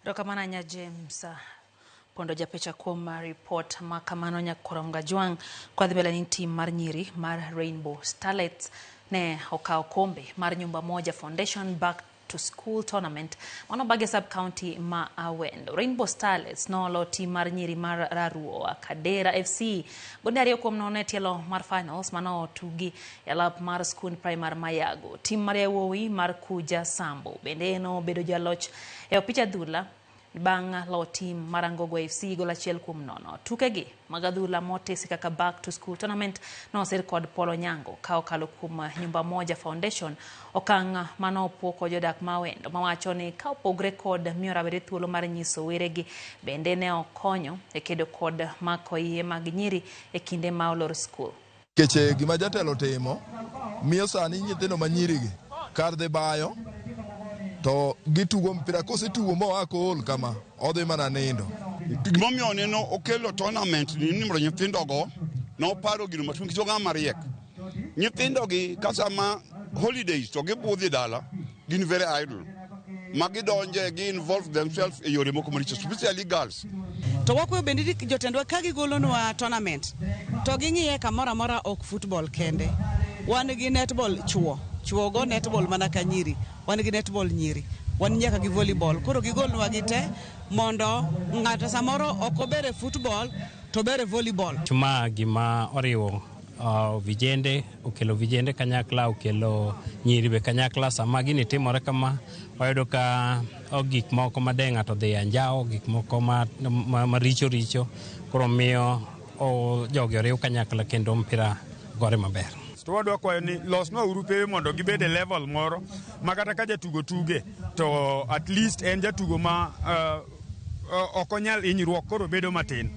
Rokamana nya James pondo japecha kuom report ma kamano Nyakoronga Jwang kwa dhibela ni team mar nyiri mar Rainbow Starlets ne okao kombe mar nyumba moja Foundation Back to School Tournament mano bage sub county ma Awendo. Rainbow Starlets no lo team mar nyiri mar Raruo Kadera FC gonde ariyo kuom nono tielo mar finals mano tugi e lab mar skul primary Mayago. Team mar Yawuowi mar Kuja Sambo bende no bedo jaloch e opich adhula bang' lo team mar Angogo FC gola achiel kuom nono. Tukegi mag adhula motesi kaka Back to School Tournament no osir kod Polo Nyango ka okalo kuom nyumba moja Foundation okang' mano opoko jodak ma Awendo mawacho ni ka opogre kod miyo rawere thuolo mar nyiso weregi bende ne okonyo e kedo kod mako iye mag nyiri e kinde ma olor skul. Keche gima jatelo timo miyo sani nyithindo ma nyirigi kar dhi bayo to gitugo mpira kosetugo moa kool kama odhi mana nindo. Gimomiyo neno okelo tournament ni nimro nyithindogo no paro gino matung kisoga mariek. Nyithindogi kasama holidays to gibudhi dala gin very idle. Magidonje gi involve themselves e yore moko maricho, especially girls. To wakwe bende jotendwa ka gigolonwa tournament to ging'iye kamoro amora ok football kende. Wan gi netball chuo go netball mana ka nyiri, wan gi netball nyiri, wan nyaka gi volleyball. Koro gigolnwa gite mondo ng'ato samoro ok obere football to bere volleyball. Chuma gima oriwo vijende, okelo vijende kanyakla, okelo nyiri be kanyakla. Sama gini timore kama wayudo ka gik moko madenga to dhi anjao, gik moko maricho koro miyo jogi oriw kanyakla kendo mpira gore maber. To wadwa kwayo ni losnwa uru pewe mondo gibed e level moro makata ka jatugo tuge to at least en jatugo ma ok onyal hinyruok koro bedo matin.